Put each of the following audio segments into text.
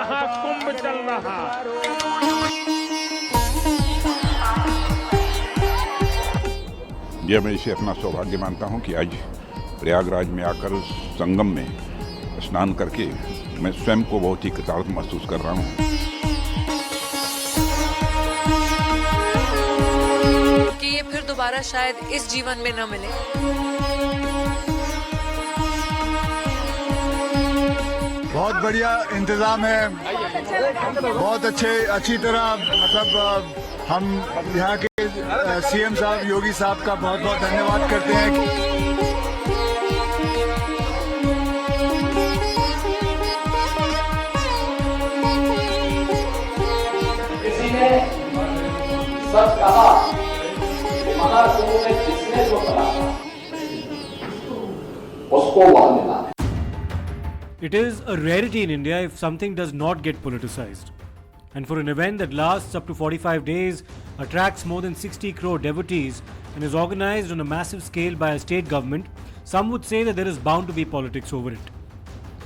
महाकुंभ चल रहा। यह मैं इसे अपना सौभाग्य मानता हूं कि आज प्रयागराज में आकर संगम में स्नान करके मैं स्वयं को बहुत ही कृतार्थ महसूस कर रहा हूं। कि ये फिर दोबारा शायद इस जीवन में न मिले। बहुत बढ़िया इंतजाम है, बहुत अच्छी तरह मतलब हम यहाँ के सीएम साहब योगी साहब का बहुत बहुत धन्यवाद करते हैं। किसी ने सच कहा कि महाकुंभ में जिसने जो कहा उसको वह मिला। It is a rarity in India if something does not get politicized. And for an event that lasts up to 45 days, attracts more than 60 crore devotees, and is organized on a massive scale by a state government, some would say that there is bound to be politics over it.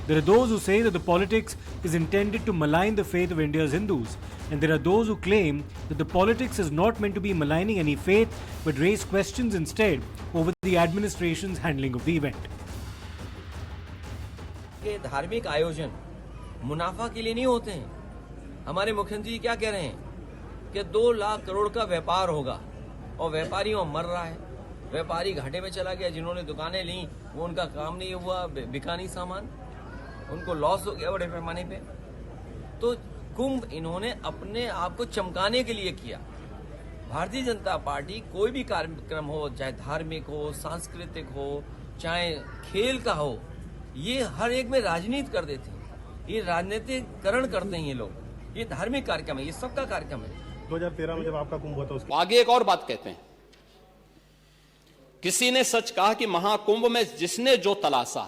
There are those who say that the politics is intended to malign the faith of India's Hindus, and there are those who claim that the politics is not meant to be maligning any faith but raise questions instead over the administration's handling of the event. धार्मिक आयोजन मुनाफा के लिए नहीं होते हैं। हमारे मुख्यमंत्री जी क्या कह रहे हैं कि 2 लाख करोड़ का व्यापार होगा और व्यापारी वहां मर रहा है। व्यापारी घाटे में चला गया, जिन्होंने दुकानें ली वो उनका काम नहीं हुआ, बिका नहीं सामान, उनको लॉस हो गया बड़े पैमाने पे। तो कुंभ इन्होंने अपने आप को चमकाने के लिए किया। भारतीय जनता पार्टी कोई भी कार्यक्रम हो, चाहे धार्मिक हो, सांस्कृतिक हो, चाहे खेल का हो, ये हर एक में राजनीति कर देते हैं। ये राजनीतिकरण करते हैं ये लोग। ये धार्मिक कार्यक्रम है, ये सबका कार्यक्रम है। 2013 में जब आपका कुंभ हुआ था उसके आगे एक और बात कहते हैं, किसी ने सच कहा कि महाकुंभ में जिसने जो तलाशा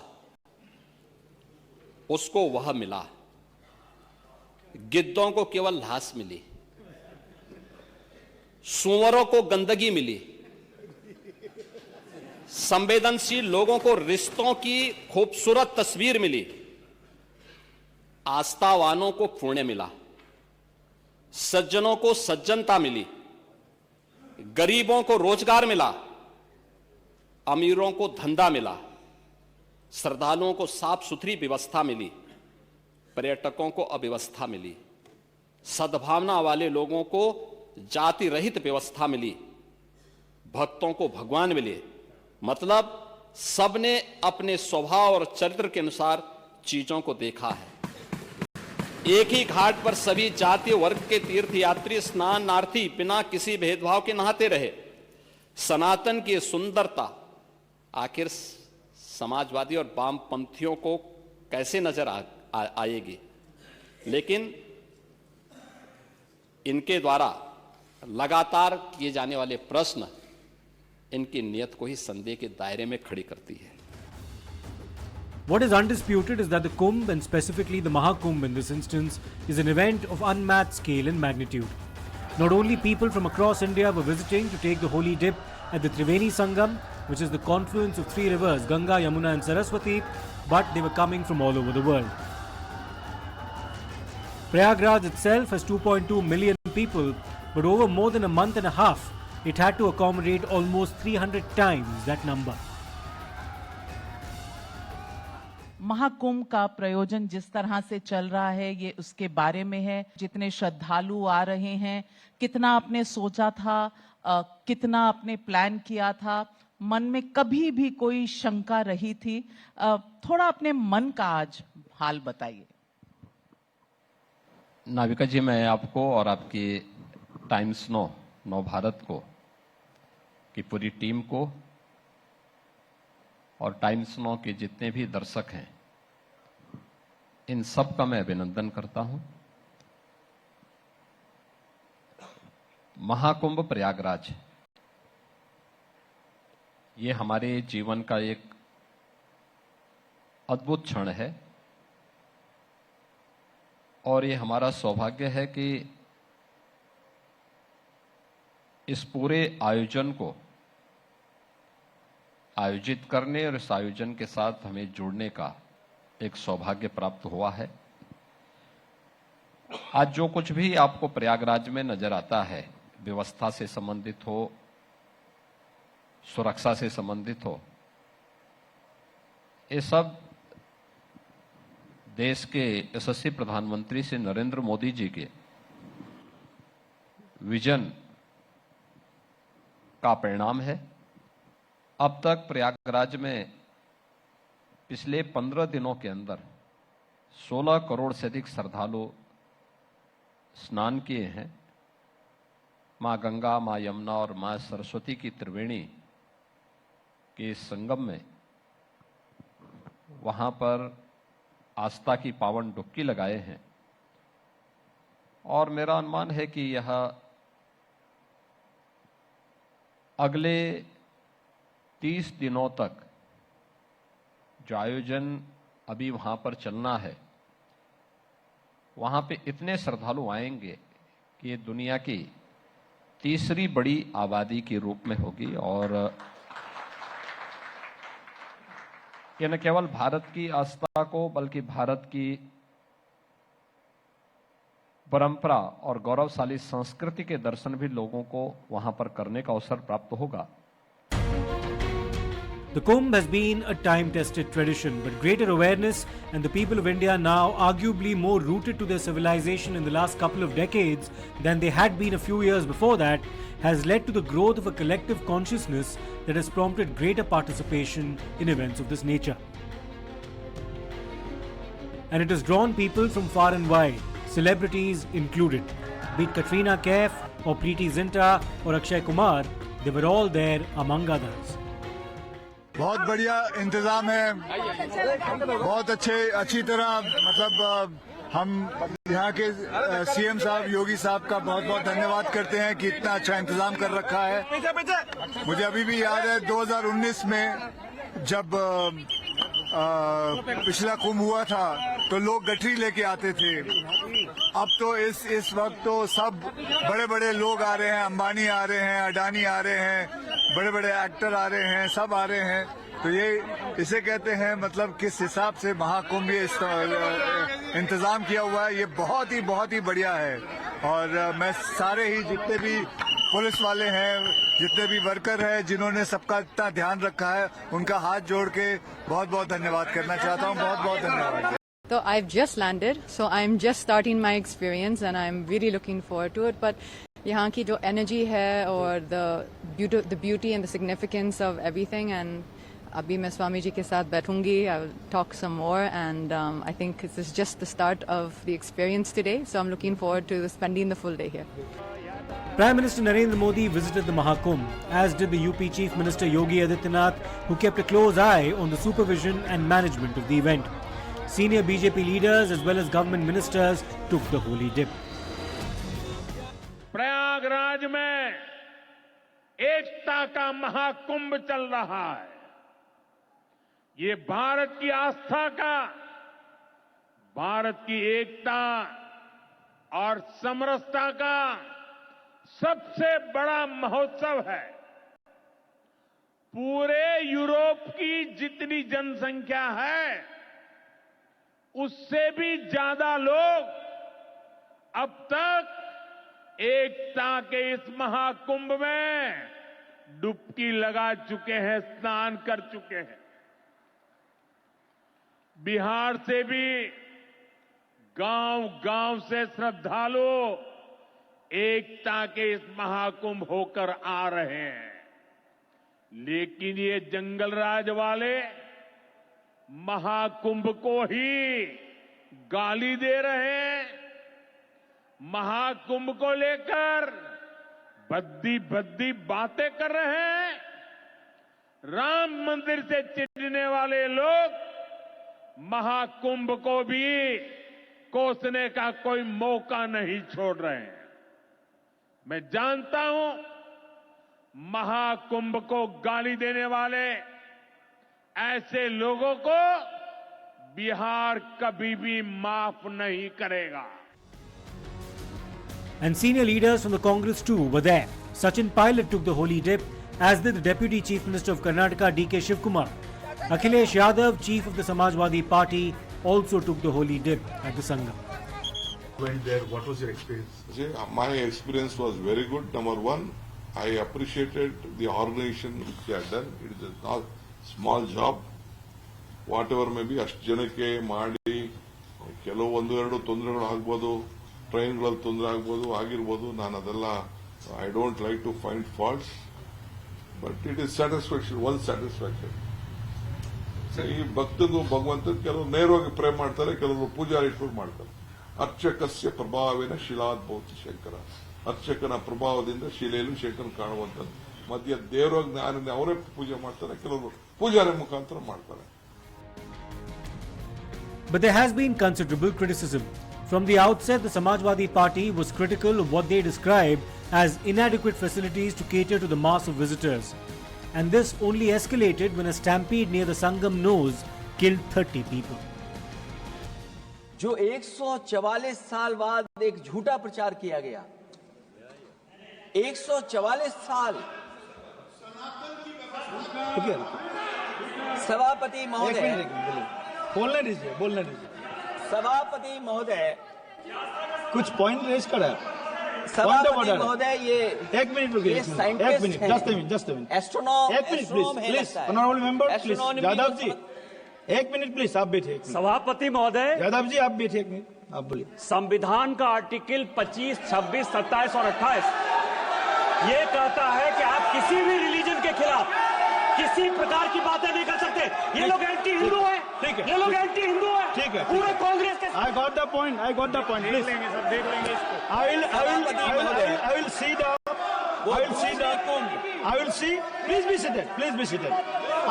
उसको वह मिला। गिद्धों को केवल घास मिली, सूअरों को गंदगी मिली, संवेदनशील लोगों को रिश्तों की खूबसूरत तस्वीर मिली, आस्थावानों को पुण्य मिला, सज्जनों को सज्जनता मिली, गरीबों को रोजगार मिला, अमीरों को धंधा मिला, श्रद्धालुओं को साफ सुथरी व्यवस्था मिली, पर्यटकों को अव्यवस्था मिली, सद्भावना वाले लोगों को जाति रहित व्यवस्था मिली, भक्तों को भगवान मिले। मतलब सबने अपने स्वभाव और चरित्र के अनुसार चीजों को देखा है। एक ही घाट पर सभी जाति वर्ग के तीर्थयात्री स्नानार्थी बिना किसी भेदभाव के नहाते रहे। सनातन की सुंदरता आखिर समाजवादी और वामपंथियों को कैसे नजर आएगी, लेकिन इनके द्वारा लगातार किए जाने वाले प्रश्न इनकी नियत को ही संदेह के दायरे में खड़ी करती है। What is undisputed is that the Kumbh, and specifically the Mahakumbh in this instance, is an event of unmatched scale and magnitude. Not only people from across India were visiting to take the holy dip at the Triveni Sangam, which is the confluence of 3 rivers, Ganga, Yamuna and Saraswati, but they were coming from all over the world. Prayagraj itself has 2.2 million people, but over more than a month and a half, it had to accommodate almost 300 times that number. Mahakumbh का प्रयोजन जिस तरह से चल रहा है ये उसके बारे में है। जितने श्रद्धालु आ रहे हैं, कितना आपने सोचा था, कितना आपने प्लान किया था, मन में कभी भी कोई शंका रही थी? थोड़ा अपने मन का आज हाल बताइए। नाविका जी, मैं आपको और आपकी टाइम्स नौ भारत को की पूरी टीम को और टाइम्स नौ के जितने भी दर्शक हैं, इन सब का मैं अभिनंदन करता हूं। महाकुंभ प्रयागराज ये हमारे जीवन का एक अद्भुत क्षण है और ये हमारा सौभाग्य है कि इस पूरे आयोजन को आयोजित करने और इस आयोजन के साथ हमें जुड़ने का एक सौभाग्य प्राप्त हुआ है। आज जो कुछ भी आपको प्रयागराज में नजर आता है, व्यवस्था से संबंधित हो, सुरक्षा से संबंधित हो, ये सब देश के यशस्वी प्रधानमंत्री श्री नरेंद्र मोदी जी के विजन का परिणाम है। अब तक प्रयागराज में पिछले 15 दिनों के अंदर 16 करोड़ से अधिक श्रद्धालु स्नान किए हैं। मां गंगा, मां यमुना और मां सरस्वती की त्रिवेणी के संगम में वहां पर आस्था की पावन डुबकी लगाए हैं और मेरा अनुमान है कि यह अगले 30 दिनों तक जो आयोजन अभी वहां पर चलना है, वहां पे इतने श्रद्धालु आएंगे कि ये दुनिया की तीसरी बड़ी आबादी के रूप में होगी और ये न केवल भारत की आस्था को बल्कि भारत की परंपरा और गौरवशाली संस्कृति के दर्शन भी लोगों को वहां पर करने का अवसर प्राप्त होगा। The Kumbh has been a time-tested tradition, but greater awareness and the people of India now arguably more rooted to their civilization in the last couple of decades than they had been a few years before that has led to the growth of a collective consciousness that has prompted greater participation in events of this nature. And it has drawn people from far and wide, celebrities included. Be it Katrina Kaif or Preeti Zinta or Akshay Kumar, they were all there among others. बहुत बढ़िया इंतजाम है, बहुत अच्छी तरह मतलब हम यहाँ के सीएम साहब योगी साहब का बहुत बहुत धन्यवाद करते हैं कि इतना अच्छा इंतजाम कर रखा है। मुझे अभी भी याद है 2019 में जब पिछला कुंभ हुआ था तो लोग गठरी लेके आते थे। अब तो इस वक्त तो सब बड़े बड़े लोग आ रहे हैं, अंबानी आ रहे हैं, अडानी आ रहे हैं, बड़े बड़े एक्टर आ रहे हैं, सब आ रहे हैं। तो ये इसे कहते हैं मतलब किस हिसाब से महाकुंभ ये इंतजाम किया हुआ है, ये बहुत ही बढ़िया है। और मैं सारे ही जितने भी पुलिस वाले हैं, जितने भी वर्कर हैं, जिन्होंने सबका इतना ध्यान रखा है, उनका हाथ जोड़ के बहुत बहुत धन्यवाद करना चाहता हूँ। बहुत बहुत धन्यवाद। So I've just landed, so I'm just starting my experience and I'm really looking forward to it. But यहाँ की जो energy है और the beauty and the significance of everything, and अभी मैं स्वामी जी के साथ बैठूंगी, I will talk some more, and I think this is just the start of the experience today. So I'm looking forward to spending the full day here. Prime Minister Narendra Modi visited the Mahakumbh, as did the UP Chief Minister Yogi Adityanath, who kept a close eye on the supervision and management of the event. Senior BJP leaders as well as government ministers took the holy dip. Prayagraj में एकता का महाकुंभ चल रहा है। ये भारत की आस्था का, भारत की एकता और समरसता का सबसे बड़ा महोत्सव है। पूरे यूरोप की जितनी जनसंख्या है उससे भी ज्यादा लोग अब तक एकता के इस महाकुंभ में डुबकी लगा चुके हैं, स्नान कर चुके हैं। बिहार से भी गांव-गांव से श्रद्धालु एकता के इस महाकुंभ होकर आ रहे हैं। लेकिन ये जंगल राज वाले महाकुंभ को ही गाली दे रहे हैं। महाकुंभ को लेकर भद्दी बातें कर रहे हैं। राम मंदिर से चिढ़ने वाले लोग महाकुंभ को भी कोसने का कोई मौका नहीं छोड़ रहे हैं। मैं जानता हूं महाकुंभ को गाली देने वाले ऐसे लोगों को बिहार कभी भी माफ नहीं करेगा। And senior leaders from the Congress too were there. Sachin Pilot took the holy dip, as did the Deputy Chief Minister of Karnataka DK Shivkumar. Akhilesh Yadav, Chief of the Samajwadi Party, also took the holy dip at the Sangam. went there, what was your experience? My experience was very good. Number one, I appreciated the organization which they had done. It is not small job. Whatever may be, ಅಷ್ಟು ಜನಕ್ಕೆ ಮಾಡಿ ಕೆಲವು ಒಂದು ಎರಡು ತೊಂದರೆಗಳು ಆಗ್ಬೋದು, ಟ್ರೈನ್ಗಳಲ್ಲಿ ತೊಂದರೆ ಆಗ್ಬೋದು, ಆಗಿರ್ಬೋದು. ನಾನು ಅದೆಲ್ಲ I don't like to find faults, but it is satisfaction, one satisfaction. ಈ ಭಕ್ತಗೂ ಭಗವಂತ ಕೆಲವರು ನೇರವಾಗಿ ಪ್ರೇ ಮಾಡ್ತಾರೆ, ಕೆಲವರು ಪೂಜಾರಿ ಇಟ್ಕೊಂಡು ಮಾಡ್ತಾರೆ. ಅರ್ಚಕಸ್ಯ ಪ್ರಭಾವೇನ ಶಿಲಾದ್ಭವತಿ ಶಂಕರ. ಅರ್ಚಕನ ಪ್ರಭಾವದಿಂದ ಶಿಲೆಯಲ್ಲೂ ಶಂಕರನ ಕಾಣುವಂಥದ್ದು. ಮಧ್ಯ ದೇವರ ಜ್ಞಾನದಿಂದ ಅವರೇ ಪೂಜೆ ಮಾಡ್ತಾರೆ, ಕೆಲವರು ಪೂಜಾರಿ ಮುಖಾಂತರ ಮಾಡ್ತಾರೆ. But there has been considerable criticism. From the outset, the Samajwadi Party was critical of what they described as inadequate facilities to cater to the mass of visitors. And this only escalated when a stampede near the Sangam nose killed 30 people. जो 144 साल बाद एक झूठा प्रचार किया गया, 144 साल। सभापति महोदय, बोलने दीजिए। सभापति महोदय, कुछ पॉइंट रेज करा। सभापति महोदय, ये एक मिनट रुकिए, ये एक मिनट, जस्ट मिनट, एस्ट्रोनॉम, एक minute please, honourable member please, Yadav ji एक मिनट प्लीज, आप बैठे। सभापति महोदय, यादव जी आप बैठे, एक मिनट, आप बोलिए। संविधान का आर्टिकल 25, 26, 27 और 28 ये कहता है कि आप किसी भी रिलीजन के खिलाफ किसी प्रकार की बातें नहीं कर सकते। ये लोग एंटी हिंदू है, ये लोग एंटी हिंदू है, ठीक है, पूरे कांग्रेस के। I got the point, देख लेंगे सब, देख लेंगे इसको। I will see the I will see. Please be seated.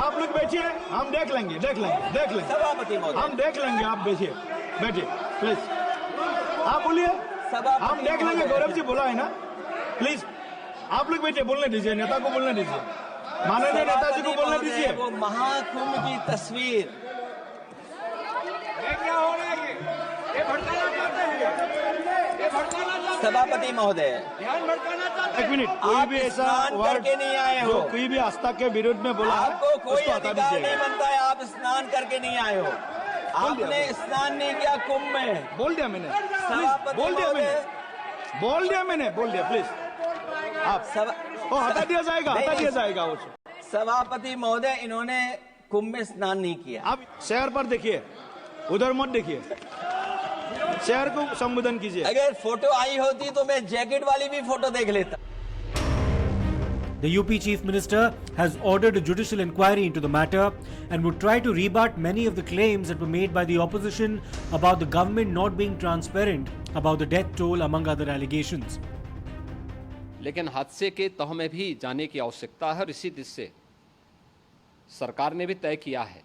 आप लोग बैठिए, हम देख लेंगे। सभापति महोदय, हम देख लेंगे, आप बैठिए प्लीज। आप बोलिए, हम देख लेंगे। गौरव जी बोला है ना, प्लीज आप लोग बैठिए, बोलने दीजिए, नेता को बोलने दीजिए, माननीय नेताजी को बोलने दीजिए। वो महाकुंभ की तस्वीर, सभापति महोदय, एक मिनट, कोई भी ऐसा वर्ड करके नहीं आए हो, कोई भी आस्था के विरुद्ध में बोला, आपको कोई उसको हटा अधिकार दीजिए। नहीं बनता है, आप स्नान करके नहीं आए हो, आपने स्नान नहीं किया कुंभ में। बोल दिया मैंने, सभापति बोल दिया मैंने, प्लीज आप हटा दिया जाएगा वो। सभापति महोदय, इन्होंने कुंभ में स्नान नहीं किया। आप शहर पर देखिए, उधर मत देखिए, शहर को संबोधन कीजिए। अगर फोटो आई होती तो मैं जैकेट वाली भी फोटो देख लेता। The UP Chief Minister has ordered a judicial inquiry into the matter and would try to rebut many of the claims that were made by the opposition about the government not being transparent about the death toll, among other allegations. लेकिन हादसे के तह में भी जाने की आवश्यकता है और इसी दिशा से सरकार ने भी तय किया है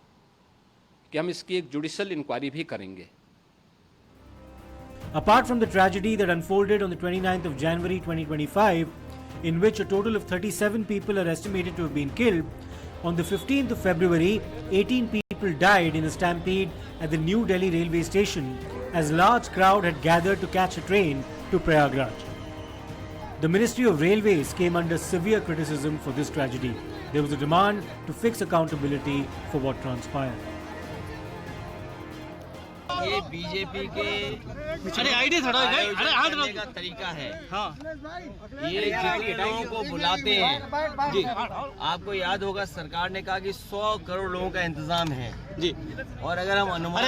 कि हम इसकी एक जुडिशियल इंक्वायरी भी करेंगे। Apart from the tragedy that unfolded on the 29th of January 2025, in which a total of 37 people are estimated to have been killed, on the 15th of February, 18 people died in a stampede at the New Delhi railway station as a large crowd had gathered to catch a train to Prayagraj. The Ministry of Railways came under severe criticism for this tragedy. There was a demand to fix accountability for what transpired. ये BJP के आयोजन का तरीका है। ये जितने को बुलाते हैं, आपको याद होगा सरकार ने कहा कि 100 करोड़ लोगों का इंतजाम है जी, और अगर हम अनुमान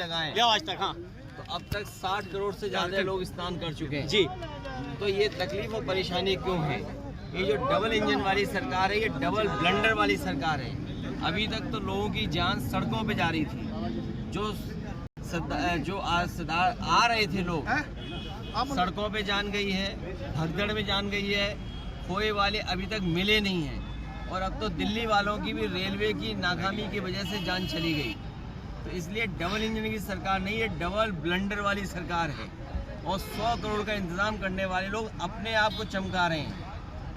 लगाएं तो अब तक 60 करोड़ से ज्यादा लोग स्नान कर चुके हैं जी। तो ये तकलीफ और परेशानी क्यों है? ये जो डबल इंजन वाली सरकार है, ये डबल ब्लंडर वाली सरकार है। अभी तक तो लोगों की जान सड़कों पे जा रही थी, जो आ रहे थे लोग, सड़कों पे जान गई है, भगदड़ में जान गई है, खोए वाले अभी तक मिले नहीं हैं, और अब तो दिल्ली वालों की भी रेलवे की नाकामी की वजह से जान चली गई। तो इसलिए डबल इंजन की सरकार नहीं है, डबल ब्लंडर वाली सरकार है, और 100 करोड़ का इंतजाम करने वाले लोग अपने आप को चमका रहे हैं।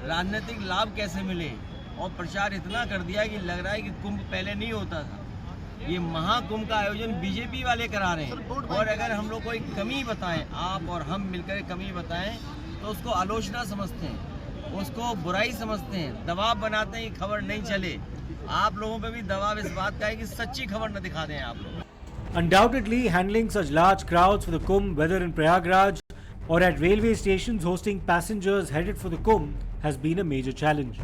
राजनीतिक लाभ कैसे मिले, और प्रचार इतना कर दिया कि लग रहा है कि कुंभ पहले नहीं होता था। ये महाकुंभ का आयोजन बीजेपी वाले करा रहे हैं, और अगर हम लोग कोई कमी बताएं, आप और हम मिलकर कमी बताएं, तो उसको आलोचना समझते हैं, उसको बुराई समझते हैं, दबाव बनाते हैं कि खबर नहीं चले। आप लोगों पे भी दबाव इस बात का है कि सच्ची खबर न दिखा दें आप लोग। Undoubtedly, handling such large crowds for the Kumbh, whether in Prayagraj or at railway stations hosting passengers headed for the Kumbh, has been a major challenge.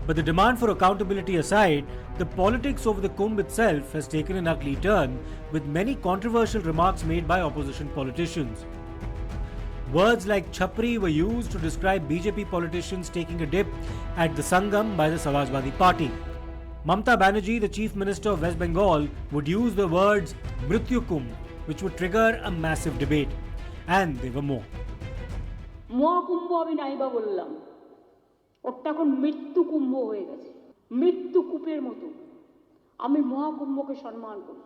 But the demand for accountability aside, the politics over the Kumbh itself has taken an ugly turn, with many controversial remarks made by opposition politicians. Words like Chhapri were used to describe BJP politicians taking a dip at the Sangam by the Samajwadi Party. Mamata Banerjee, the Chief Minister of West Bengal, would use the words Mrityu Kumbh, which would trigger a massive debate. And there were more. Maha Kumbh আমি নাইবা বললাম, ওটা এখন মৃত্যু কুম্ভ হয়ে গেছে, মৃত্যু কূপের মতো। আমি মহাকুম্ভকে সম্মান করি,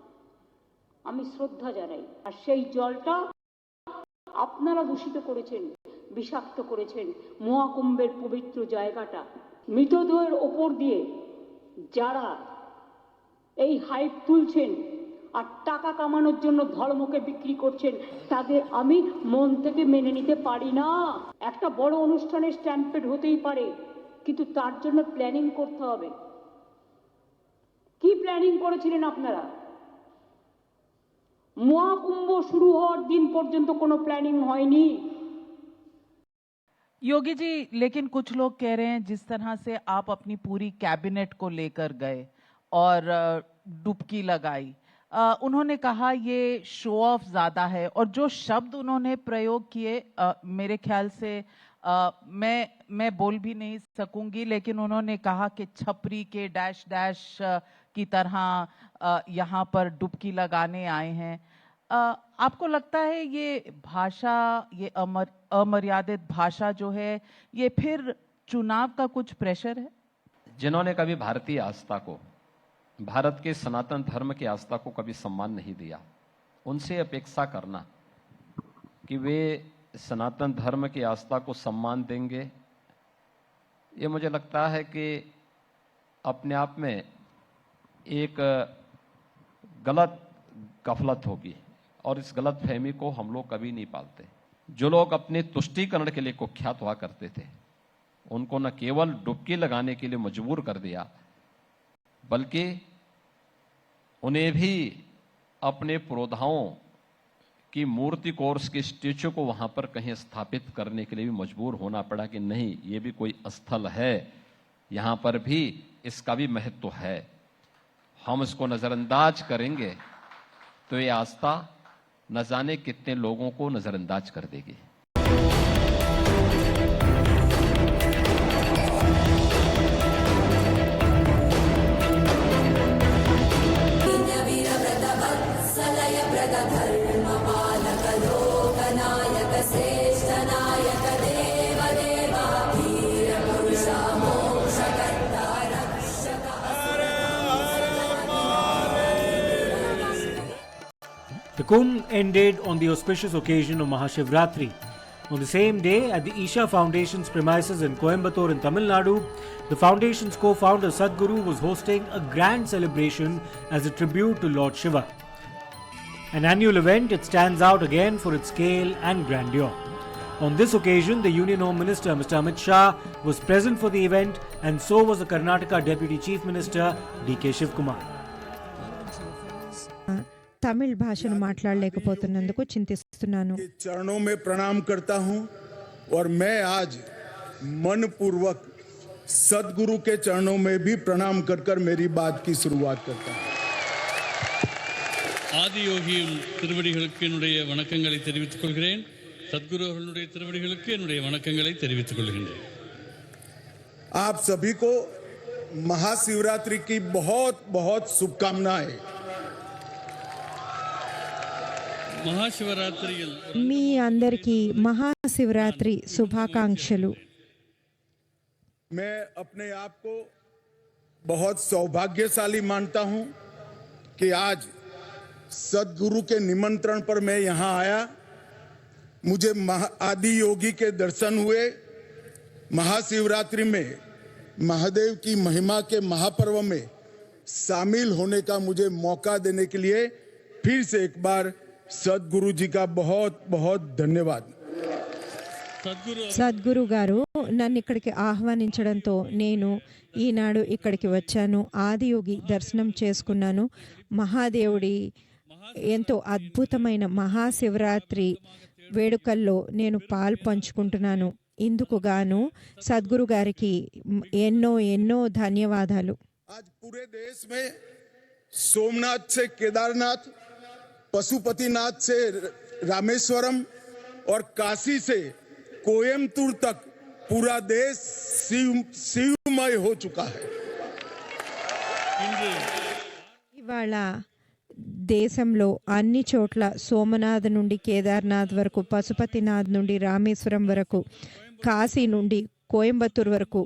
আমি শ্রদ্ধা জানাই, আর সেই জলটা আপনারা দূষিত করেছেন, বিষাক্ত করেছেন মহাকুম্ভের পবিত্র জায়গাটা। মৃতদেহের ওপর দিয়ে যারা এই হাইপ তুলছেন আর টাকা কামানোর জন্য ধর্মকে বিক্রি করছেন, তাদের আমি মন থেকে মেনে নিতে পারি না। একটা বড় অনুষ্ঠানে স্ট্যাম্পেড হতেই পারে, কিন্তু তার জন্য প্ল্যানিং করতে হবে। কি প্ল্যানিং করেছিলেন আপনারা? মহাকুম্ভ শুরু হওয়ার দিন পর্যন্ত কোনো প্ল্যানিং হয়নি। योगी जी, लेकिन कुछ लोग कह रहे हैं जिस तरह से आप अपनी पूरी कैबिनेट को लेकर गए और डुबकी लगाई, उन्होंने कहा ये शो ऑफ ज्यादा है, और जो शब्द उन्होंने प्रयोग किए मेरे ख्याल से मैं बोल भी नहीं सकूंगी, लेकिन उन्होंने कहा कि छपरी के डैश डैश की तरह यहाँ पर डुबकी लगाने आए हैं। आपको लगता है ये भाषा, ये अमर्यादित भाषा जो है, ये फिर चुनाव का कुछ प्रेशर है? जिन्होंने कभी भारतीय आस्था को, भारत के सनातन धर्म की आस्था को कभी सम्मान नहीं दिया, उनसे अपेक्षा करना कि वे सनातन धर्म की आस्था को सम्मान देंगे, ये मुझे लगता है कि अपने आप में एक गलत गफलत होगी, और इस गलत फहमी को हम लोग कभी नहीं पालते। जो लोग अपने तुष्टीकरण के लिए कुख्यात हुआ करते थे, उनको न केवल डुबकी लगाने के लिए मजबूर कर दिया, बल्कि उन्हें भी अपने पुरोधाओं की मूर्ति को और उसके स्टेचू को वहां पर कहीं स्थापित करने के लिए भी मजबूर होना पड़ा कि नहीं, ये भी कोई स्थल है, यहां पर भी इसका भी महत्व है। हम इसको नजरअंदाज करेंगे तो ये आस्था न जाने कितने लोगों को नजरअंदाज कर देगी। The Kumbh ended on the auspicious occasion of Mahashivratri. On the same day, at the Isha Foundation's premises in Coimbatore in Tamil Nadu, the foundation's co-founder Sadhguru was hosting a grand celebration as a tribute to Lord Shiva. An annual event, it stands out again for its scale and grandeur. On this occasion, the Union Home Minister Mr. Amit Shah was present for the event, and so was the Karnataka Deputy Chief Minister D.K. Shivkumar. Tamil भाषा మాట్లాడలేకపోతున్నందుకు చింతిస్తున్నాను। चरणों में प्रणाम करता हूं, और मैं आज मनपूर्वक सदगुरु के चरणों में भी प्रणाम कर मेरी बात की शुरुआत करता हूं। ஆதியோகியின் திருவடிகளுக்கு என்னுடைய வணக்கங்களை தெரிவித்துக் கொள்கிறேன்। सदगुरु அவர்களுடைய திருவடிகளுக்கு என்னுடைய வணக்கங்களை தெரிவித்துக் கொள்கிறேன்। आप सभी को महाशिवरात्रि की बहुत बहुत शुभकामनाएं। महाशिवरात्रिயில் మీ అందరికీ మహాశివరాత్రి శుభాకాంక్షలు। मैं अपने आप को बहुत सौभाग्यशाली मानता हूं कि आज सदगुरु के निमंत्रण पर मैं यहां आया। मुझे आदि योगी के दर्शन हुए। महाशिवरात्रि में महादेव की महिमा के महापर्व में शामिल होने का मुझे मौका देने के लिए फिर से एक बार सदगुरु जी का बहुत बहुत धन्यवाद। సద్గురు గారు నన్ను ఇక్కడికి ఆహ్వానించడంతో నేను ఈనాడు ఇక్కడికి వచ్చాను. ఆదియోగి దర్శనం చేసుకున్నాను. మహాదేవుడి ఎంతో అద్భుతమైన మహాశివరాత్రి వేడుకల్లో నేను పాలు పంచుకుంటున్నాను. ఇందుకు గాను సద్గురు గారికి ఎన్నో ఎన్నో ధన్యవాదాలు. आज पूरे देश में सोमनाथ से केदारनाथ, पशुपतिनाथ से रामेश्वरम और काशी से कोयम्बतूर तक पूरा देश शिवमय हो चुका है. ఇవాళ దేశంలో అన్ని చోట్ల సోమనాథ్ నుండి కేదార్నాథ్ వరకు, పశుపతినాథ్ నుండి రామేశ్వరం వరకు, కాశీ నుండి కోయంబత్తూర్ వరకు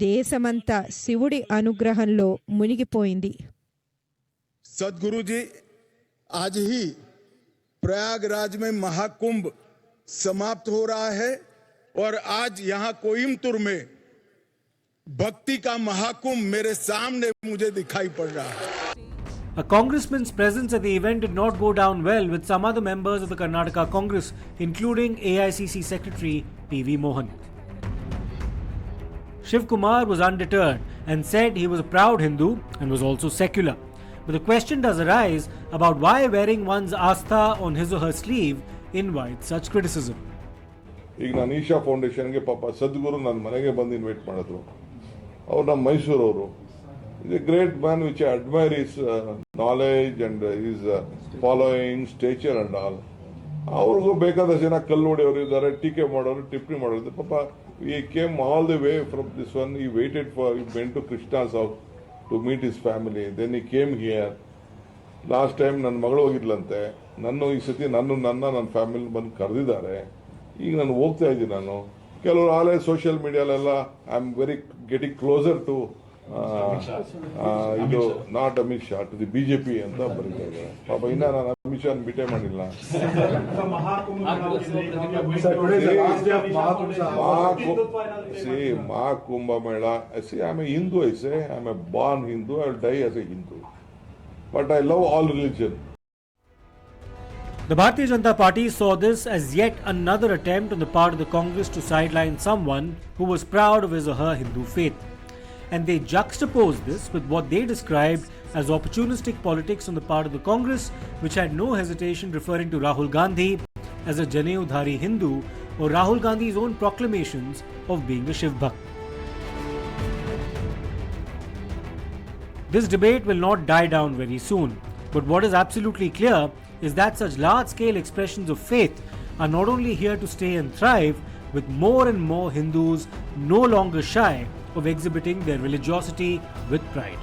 దేశమంతా శివుడి అనుగ్రహంలో మునిగిపోయింది. सदगुरु जी, आज ही प्रयागराज में महाकुंभ समाप्त हो रहा है और आज यहाँ कोयम्बतूर में भक्ति का महाकुंभ मेरे सामने मुझे दिखाई पड़ रहा है. A congressman's presence at the event did not go down well with some other members of the Karnataka Congress, including AICC Secretary P.V. Mohan. Shiv Kumar was undeterred and said he was a proud Hindu and was also secular. But the question does arise about why wearing one's astha on his or her sleeve invites such criticism. ಈಗ ನಾನು ಈಶಾ ಫೌಂಡೇಶನ್ಗೆ ಪಾಪ ಸದ್ಗುರು ನನ್ನ ಮನೆಗೆ ಬಂದು invite ಮಾಡಿದ್ರು. ಅವ್ರು ನಮ್ಮ ಮೈಸೂರವರು. Is a great man which I admire his knowledge and his following stature and all. ಅವ್ರಿಗೂ ಬೇಕಾದಷ್ಟು ಜನ ಕಲ್ಲು ಹೊಡೆಯವರು ಇದ್ದಾರೆ, ಟೀಕೆ ಮಾಡೋರು, ಟಿಪ್ಪಣಿ ಮಾಡೋರು. ಪಾಪ he came all the way from this one. He waited for, he went to Krishna's house to meet his family. Then he came here. Last time ನನ್ನ ಮಗಳು ಹೋಗಿದ್ಲಂತೆ. ಈ ಸತಿ ನನ್ನ ಫ್ಯಾಮಿಲಿ ಬಂದು ಕರೆದಿದ್ದಾರೆ. ಈಗ ನಾನು ಹೋಗ್ತಾ ಇದ್ದೀನಿ. ನಾನು ಕೆಲವರು ಆಲೇ ಸೋಷಿಯಲ್ ಮೀಡಿಯಾಲೆಲ್ಲ I am very getting closer to ಇದು not Amit Shah to the BJP ಅಂತ ಬರೀತಾ ಇದ್ದಾರೆ. ಪಾಪ ಇನ್ನ ನಾನು ಅಮಿತ್ ಶಾ ಭೇಟಿ ಮಾಡಿಲ್ಲ. ಮಹಾಕುಂಭ ಮೇಳ, I am A Hindu, I am A Born Hindu, I will die as A Hindu, but I love all religion. The Bharatiya Janata Party saw this as yet another attempt on the part of the Congress to sideline someone who was proud of his or her Hindu faith. And they juxtaposed this with what they described as opportunistic politics on the part of the Congress, which had no hesitation referring to Rahul Gandhi as a Janeudhari Hindu or Rahul Gandhi's own proclamations of being a Shiv Bhakt. This debate will not die down very soon, but what is absolutely clear is that such large-scale expressions of faith are not only here to stay and thrive, with more and more Hindus no longer shy of exhibiting their religiosity with pride.